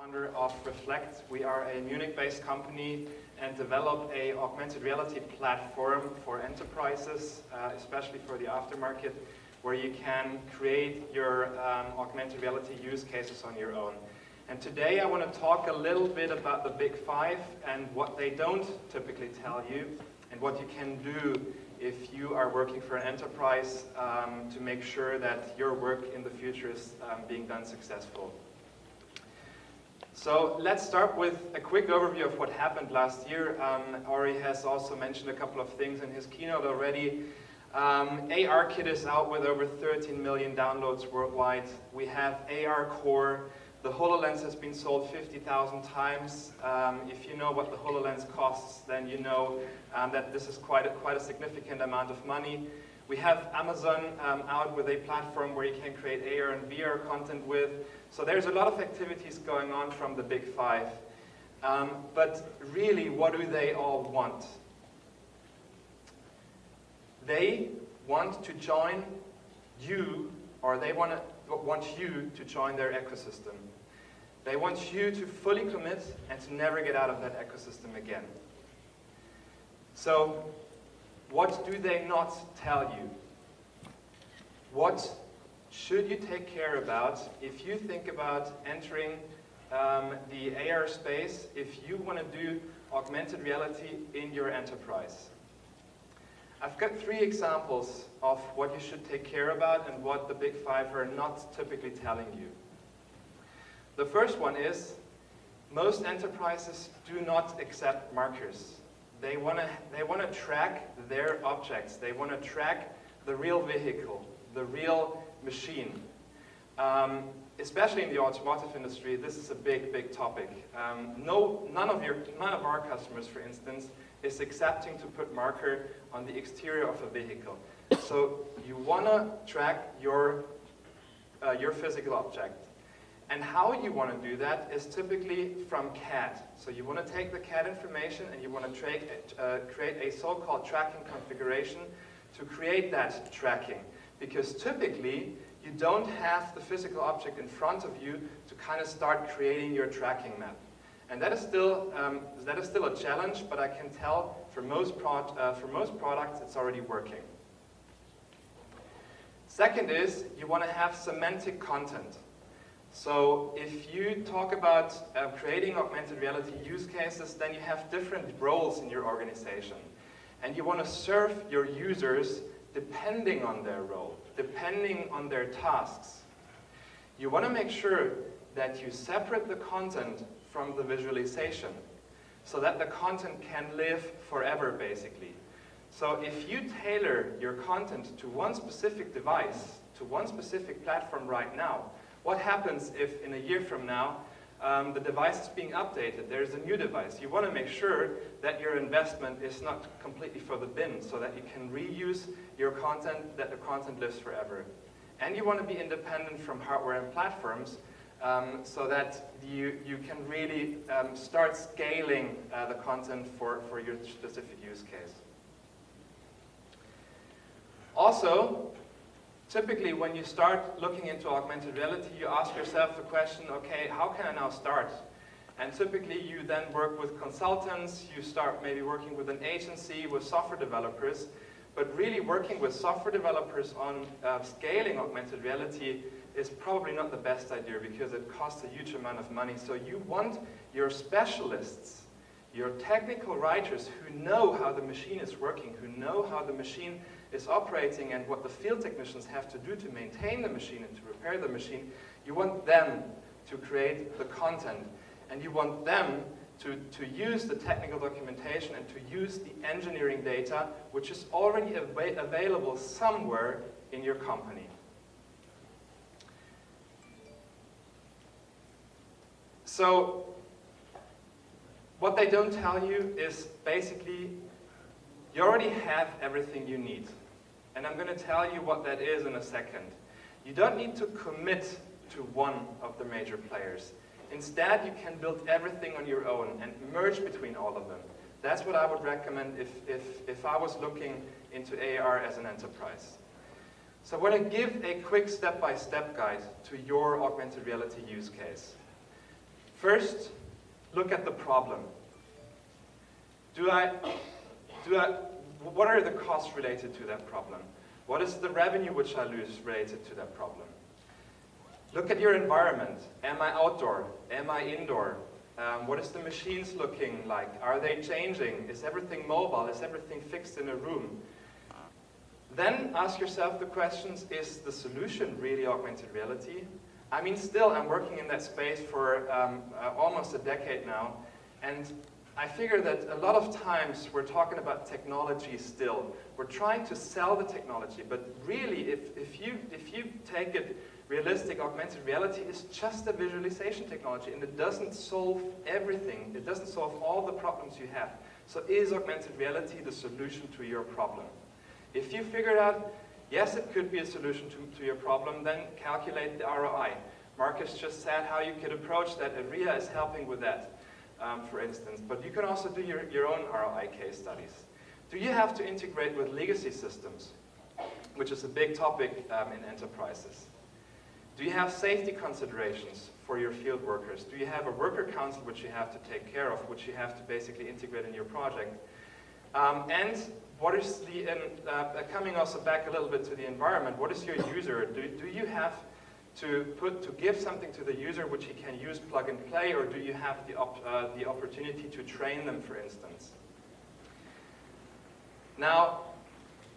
founder of Reflect. We are a Munich-based company and develop a augmented reality platform for enterprises, especially for the aftermarket, where you can create your augmented reality use cases on your own. And today I want to talk a little bit about the big five and what they don't typically tell you, and what you can do if you are working for an enterprise to make sure that your work in the future is being done successful. So let's start with a quick overview of what happened last year. Ori has also mentioned a couple of things in his keynote already. ARKit is out with over 13 million downloads worldwide. We have AR Core. The HoloLens has been sold 50,000 times. If you know what the HoloLens costs, then you know that this is quite a significant amount of money. We have Amazon out with a platform where you can create AR and VR content with. So there's a lot of activities going on from the big five. But really, what do they all want? They want to join you, or they want you to join their ecosystem. They want you to fully commit and to never get out of that ecosystem again. So, what do they not tell you? What should you take care about if you think about entering the AR space, if you want to do augmented reality in your enterprise? I've got 3 examples of what you should take care about and what the big five are not typically telling you. The first one is, most enterprises do not accept markers. They want to track their objects. They want to track the real vehicle, the real machine. Especially in the automotive industry, this is a big topic. None of our customers, for instance, is accepting to put marker on the exterior of a vehicle. So you want to track your physical object. And how you want to do that is typically from CAD. So you want to take the CAD information and you want to create a so-called tracking configuration to create that tracking. Because typically, you don't have the physical object in front of you to kind of start creating your tracking map. And that is still a challenge, but I can tell for most products it's already working. Second is, you want to have semantic content. So if you talk about creating augmented reality use cases, then you have different roles in your organization. And you want to serve your users depending on their role, depending on their tasks. You want to make sure that you separate the content from the visualization so that the content can live forever, basically. So if you tailor your content to one specific device, to one specific platform right now, what happens if in a year from now the device is being updated, there's a new device? You want to make sure that your investment is not completely for the bin, so that you can reuse your content, that the content lives forever. And you want to be independent from hardware and platforms, so that you can really start scaling the content for your specific use case. Also, typically when you start looking into augmented reality, you ask yourself the question, okay, how can I now start? And typically you then work with consultants, you start maybe working with an agency, with software developers, but really working with software developers on scaling augmented reality is probably not the best idea because it costs a huge amount of money. So you want your specialists, your technical writers who know how the machine is working, who know how the machine is operating and what the field technicians have to do to maintain the machine and to repair the machine. You want them to create the content, and you want them to use the technical documentation and to use the engineering data which is already available somewhere in your company. So what they don't tell you is basically you already have everything you need. And I'm going to tell you what that is in a second. You don't need to commit to one of the major players. Instead, you can build everything on your own and merge between all of them. That's what I would recommend if I was looking into AR as an enterprise. So I want to give a quick step-by-step guide to your augmented reality use case. First, look at the problem. What are the costs related to that problem? What is the revenue which I lose related to that problem? Look at your environment. Am I outdoor? Am I indoor? What is the machines looking like? Are they changing? Is everything mobile? Is everything fixed in a room? Then ask yourself the questions, is the solution really augmented reality? I mean, still, I'm working in that space for almost a decade now, and I figure that a lot of times we're talking about technology still. We're trying to sell the technology, but really, if you take it realistic, augmented reality is just a visualization technology, and it doesn't solve everything. It doesn't solve all the problems you have. So is augmented reality the solution to your problem? If you figure out, yes, it could be a solution to your problem, then calculate the ROI. Marcus just said how you could approach that. ARIA is helping with that, for instance. But you can also do your own ROI case studies. Do you have to integrate with legacy systems, which is a big topic in enterprises? Do you have safety considerations for your field workers? Do you have a worker council which you have to take care of, which you have to basically integrate in your project? And what is the, coming also back a little bit to the environment, what is your user? Do you have to give something to the user which he can use plug and play, or do you have the opportunity to train them, for instance? Now,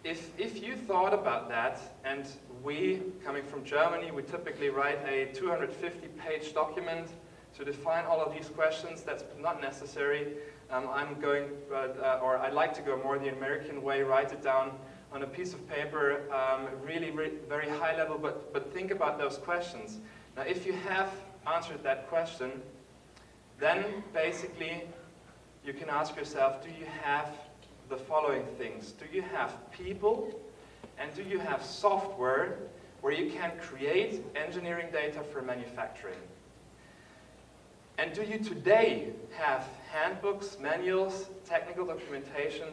if you thought about that, and we, coming from Germany, we typically write a 250-page document to define all of these questions. That's not necessary. I'd like to go more the American way, write it down on a piece of paper, really very high level, but think about those questions. Now, if you have answered that question, then basically you can ask yourself, do you have the following things? Do you have people, and do you have software where you can create engineering data for manufacturing? And do you today have handbooks, manuals, technical documentation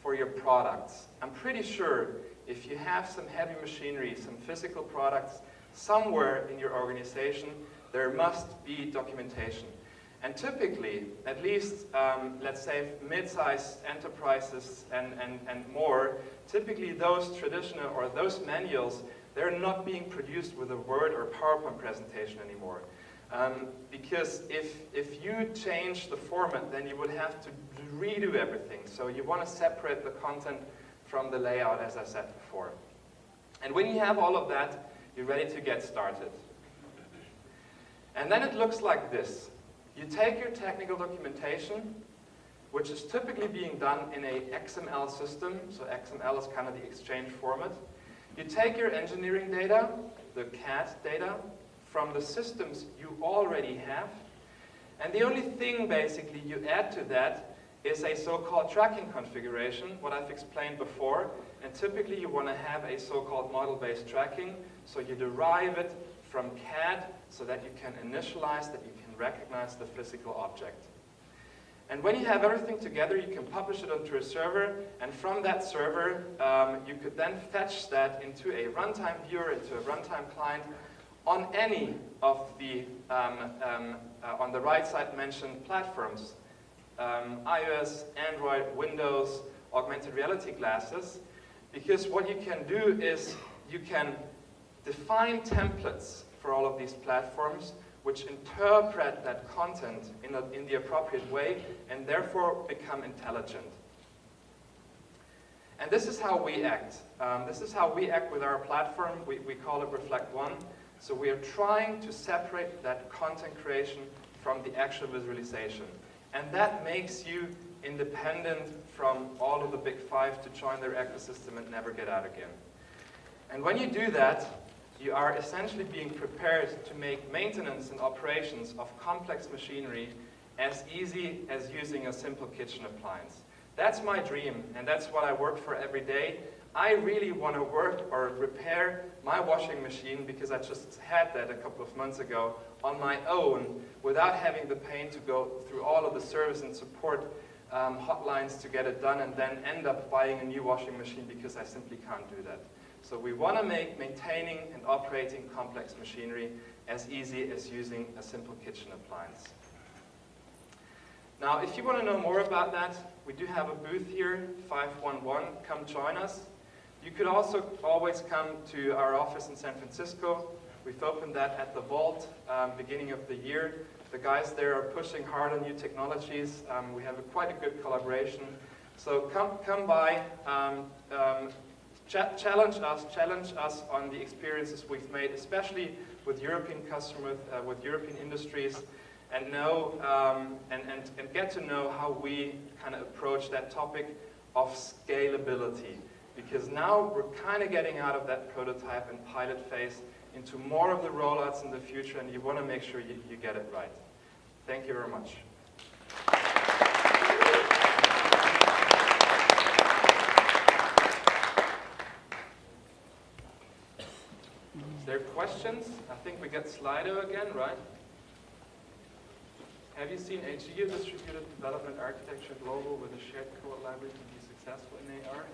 for your products? I'm pretty sure if you have some heavy machinery, some physical products somewhere in your organization, there must be documentation. And typically, at least, let's say, mid-sized enterprises and more, typically those traditional or those manuals, they're not being produced with a Word or PowerPoint presentation anymore. Because if you change the format, then you would have to redo everything. So you want to separate the content from the layout, as I said before. And when you have all of that, you're ready to get started. And then it looks like this. You take your technical documentation, which is typically being done in a XML system. So XML is kind of the exchange format. You take your engineering data, the CAD data, from the systems you already have, and the only thing basically you add to that is a so-called tracking configuration, what I've explained before, and typically you want to have a so-called model-based tracking, so you derive it from CAD so that you can initialize, that you can recognize the physical object. And when you have everything together, you can publish it onto a server, and from that server, you could then fetch that into a runtime viewer, into a runtime client, on any of the, on the right side mentioned platforms, iOS, Android, Windows, augmented reality glasses, because what you can do is you can define templates for all of these platforms which interpret that content in the appropriate way and therefore become intelligent. And this is how we act. This is how we act with our platform. We call it ReflectOne. So we are trying to separate that content creation from the actual visualization. And that makes you independent from all of the big five to join their ecosystem and never get out again. And when you do that, you are essentially being prepared to make maintenance and operations of complex machinery as easy as using a simple kitchen appliance. That's my dream, and that's what I work for every day. I really want to work or repair my washing machine, because I just had that a couple of months ago, on my own, without having the pain to go through all of the service and support hotlines to get it done, and then end up buying a new washing machine because I simply can't do that. So we want to make maintaining and operating complex machinery as easy as using a simple kitchen appliance. Now, if you want to know more about that, we do have a booth here, 511. Come join us. You could also always come to our office in San Francisco. We've opened that at the Vault, beginning of the year. The guys there are pushing hard on new technologies. We have quite a good collaboration. So come by, challenge us on the experiences we've made, especially with European customers, with European industries, and know and get to know how we kind of approach that topic of scalability. Because now we're kind of getting out of that prototype and pilot phase into more of the rollouts in the future, and you want to make sure you get it right. Thank you very much. Is there questions? I think we get Slido again, right? Have you seen a geo-distributed development architecture global with a shared code library to be successful in AR?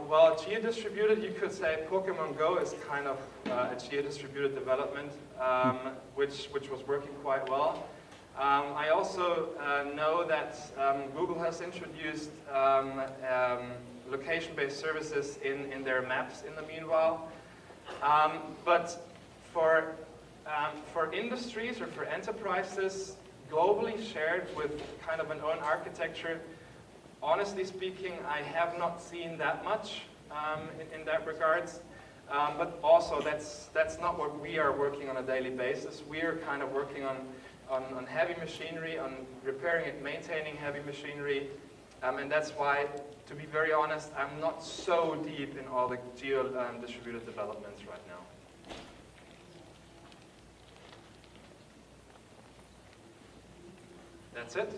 Well, geo-distributed, you could say Pokemon Go is kind of a geo-distributed development, which was working quite well. I also know that Google has introduced location-based services in their maps in the meanwhile. But for industries or for enterprises, globally shared with kind of an own architecture, honestly speaking, I have not seen that much in that regards. But also, that's not what we are working on a daily basis. We are kind of working on heavy machinery, on repairing and maintaining heavy machinery. And that's why, to be very honest, I'm not so deep in all the geo-distributed developments right now. That's it.